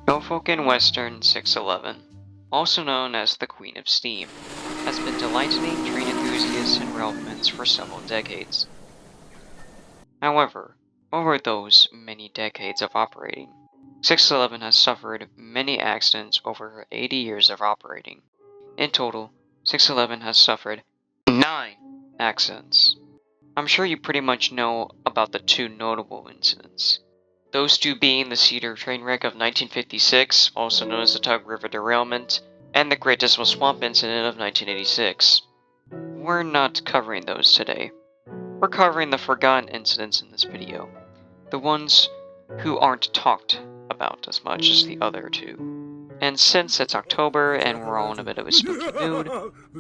Norfolk and Western 611, also known as the Queen of Steam, has been delighting train enthusiasts and railmen's for several decades. However, over those many decades of operating, 611 has suffered many accidents over her 80 years of operating. In total, 611 has suffered 9 accidents. I'm sure you pretty much know about the 2 notable incidents. Those 2 being the Cedar train wreck of 1956, also known as the Tug River derailment, and the Great Dismal Swamp incident of 1986. We're not covering those today. We're covering the forgotten incidents in this video, the ones who aren't talked about as much as the other 2. And since it's October and we're all in a bit of a spooky mood,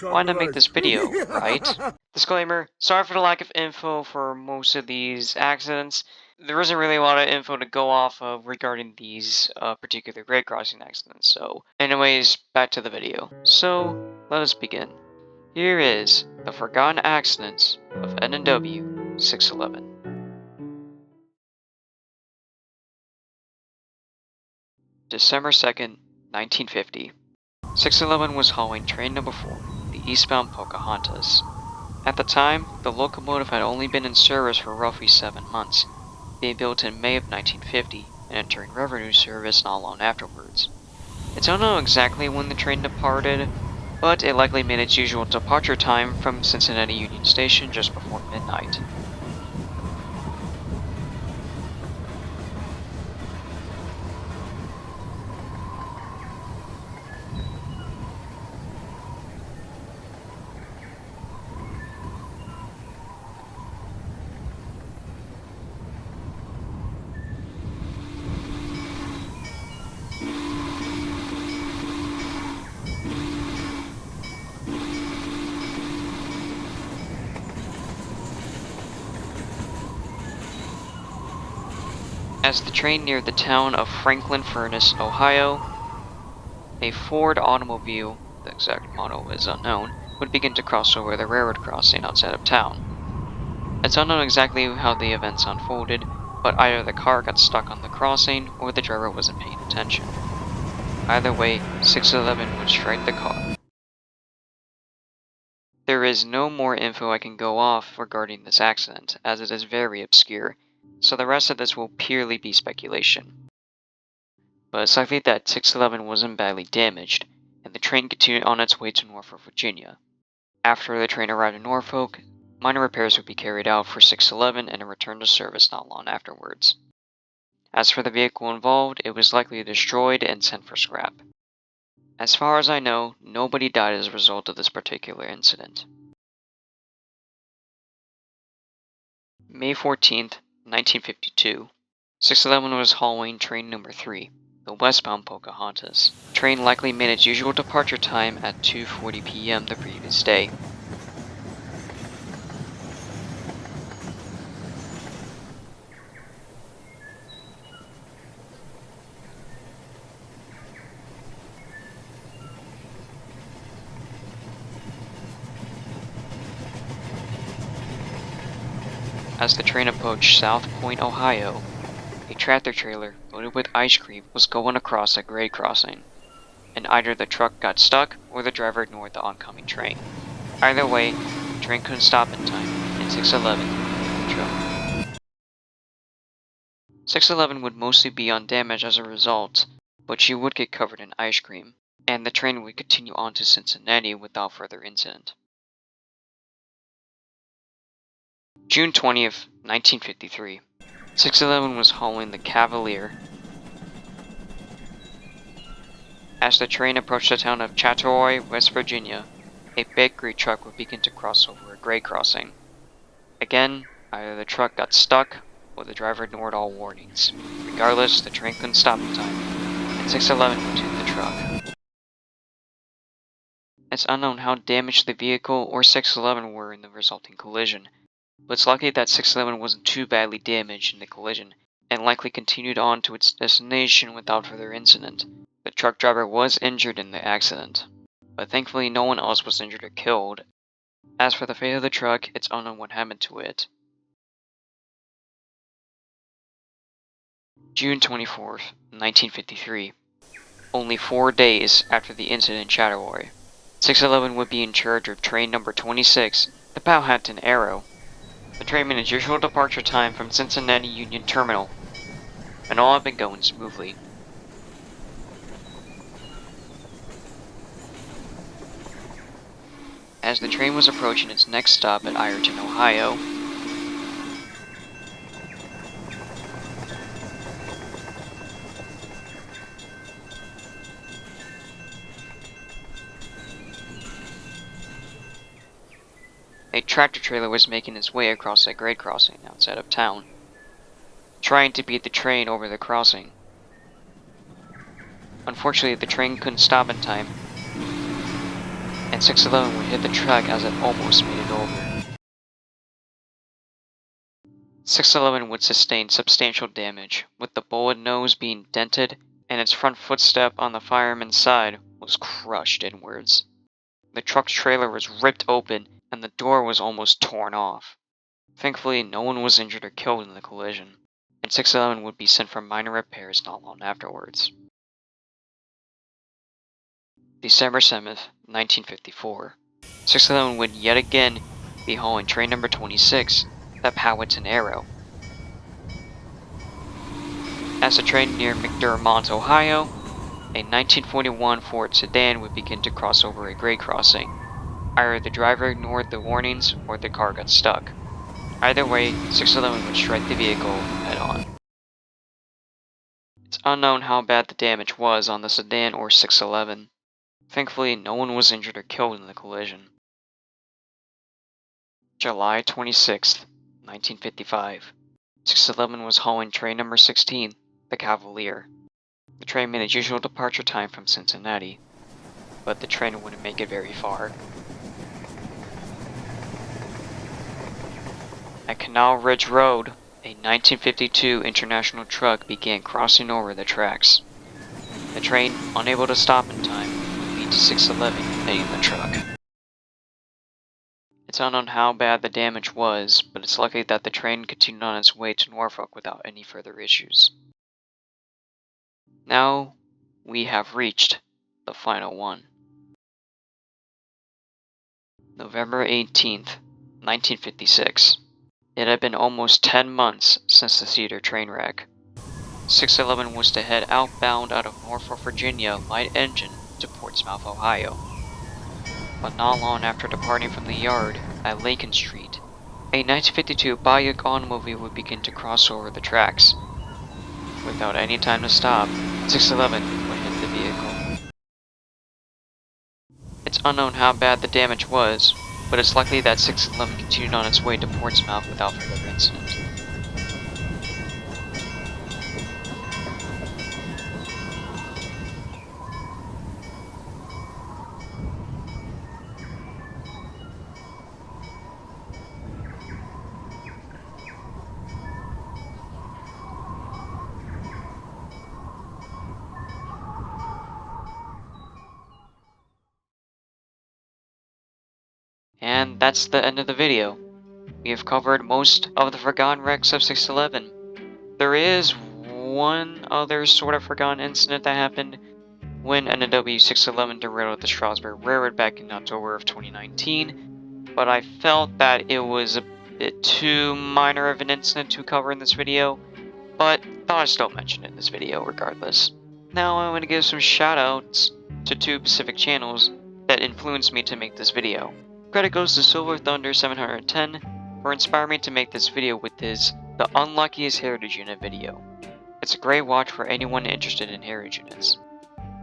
why not make this video, right? Disclaimer, sorry for the lack of info for most of these accidents. There isn't really a lot of info to go off of regarding these particular grade crossing accidents, so anyways, back to the video. So, let us begin. Here is the Forgotten Accidents of N&W 611. December 2nd, 1950. 611 was hauling train number 4, the eastbound Pocahontas. At the time, the locomotive had only been in service for roughly 7 months, being built in May of 1950 and entering revenue service not long afterwards. It's unknown exactly when the train departed, but it likely made its usual departure time from Cincinnati Union Station just before midnight. As the train neared the town of Franklin Furnace, Ohio, a Ford automobile, the exact model is unknown, would begin to cross over the railroad crossing outside of town. It's unknown exactly how the events unfolded, but either the car got stuck on the crossing or the driver wasn't paying attention. Either way, 611 would strike the car. There is no more info I can go off regarding this accident, as it is very obscure, so the rest of this will purely be speculation. But it's likely that 611 wasn't badly damaged, and the train continued on its way to Norfolk, Virginia. After the train arrived in Norfolk, minor repairs would be carried out for 611 and it returned to service not long afterwards. As for the vehicle involved, it was likely destroyed and sent for scrap. As far as I know, nobody died as a result of this particular incident. May 14th, 1952. 611 was hauling train number 3, the westbound Pocahontas. The train likely made its usual departure time at 2:40 p.m. the previous day. As the train approached South Point, Ohio, a tractor trailer loaded with ice cream was going across a grade crossing, and either the truck got stuck or the driver ignored the oncoming train. Either way, the train couldn't stop in time, and 611 hit the truck. 611 would mostly be undamaged as a result, but she would get covered in ice cream, and the train would continue on to Cincinnati without further incident. June 20th, 1953. 611 was hauling the Cavalier. As the train approached the town of Chautauqua, West Virginia, a bakery truck would begin to cross over a grade crossing. Again, either the truck got stuck or the driver ignored all warnings. Regardless, the train couldn't stop in time, and 611 would hit the truck. It's unknown how damaged the vehicle or 611 were in the resulting collision, but it's likely that 611 wasn't too badly damaged in the collision, and likely continued on to its destination without further incident. The truck driver was injured in the accident, but thankfully no one else was injured or killed. As for the fate of the truck, it's unknown what happened to it. June 24th, 1953. only 4 days after the incident in Chattaroy. 611 would be in charge of train number 26, the Powhatan Arrow. The train made its usual departure time from Cincinnati Union Terminal, and all had been going smoothly. As the train was approaching its next stop at Ironton, Ohio, a tractor-trailer was making its way across a grade crossing outside of town, trying to beat the train over the crossing. Unfortunately, the train couldn't stop in time, and 611 would hit the track as it almost made it over. 611 would sustain substantial damage, with the bullet nose being dented, and its front footstep on the fireman's side was crushed inwards. The truck's trailer was ripped open, and the door was almost torn off. Thankfully, no one was injured or killed in the collision, and 611 would be sent for minor repairs not long afterwards. December 7th, 1954. 611 would yet again be hauling train number 26, the Powhatan Arrow. As the train neared McDermott, Ohio, a 1941 Ford sedan would begin to cross over a grade crossing. Either the driver ignored the warnings or the car got stuck. Either way, 611 would strike the vehicle head-on. It's unknown how bad the damage was on the sedan or 611. Thankfully, no one was injured or killed in the collision. July 26th, 1955. 611 was hauling train number 16, the Cavalier. The train made its usual departure time from Cincinnati, but the train wouldn't make it very far. At Canal Ridge Road, a 1952 International truck began crossing over the tracks. The train, unable to stop in time, would lead to 611 hitting the truck. It's unknown how bad the damage was, but it's likely that the train continued on its way to Norfolk without any further issues. Now, we have reached the final one. November 18th, 1956. It had been almost 10 months since the Cedar train wreck. 611 was to head outbound out of Norfolk, Virginia, light engine to Portsmouth, Ohio. But not long after departing from the yard at Lincoln Street, a 1952 Buick automobile would begin to cross over the tracks. Without any time to stop, 611 would hit the vehicle. It's unknown how bad the damage was, but it's likely that 611 continued on its way to Portsmouth without further incident. And that's the end of the video. We have covered most of the forgotten wrecks of 611. There is one other sort of forgotten incident that happened when N&W 611 derailed the Strasburg Railroad back in October of 2019, but I felt that it was a bit too minor of an incident to cover in this video, but thought I'd still mention it in this video regardless. Now I want to give some shoutouts to two specific channels that influenced me to make this video. Credit goes to Silver Thunder 710 for inspiring me to make this video with his The Unluckiest Heritage Unit video. It's a great watch for anyone interested in heritage units.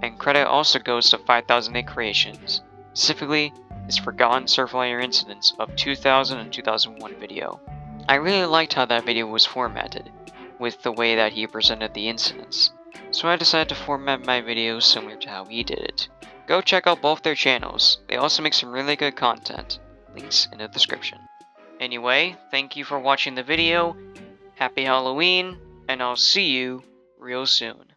And credit also goes to 5008 Creations, specifically his Forgotten Surfliner Incidents of 2000 and 2001 video. I really liked how that video was formatted, with the way that he presented the incidents, so I decided to format my videos similar to how he did it. Go check out both their channels, they also make some really good content, links in the description. Anyway, thank you for watching the video, happy Halloween, and I'll see you real soon.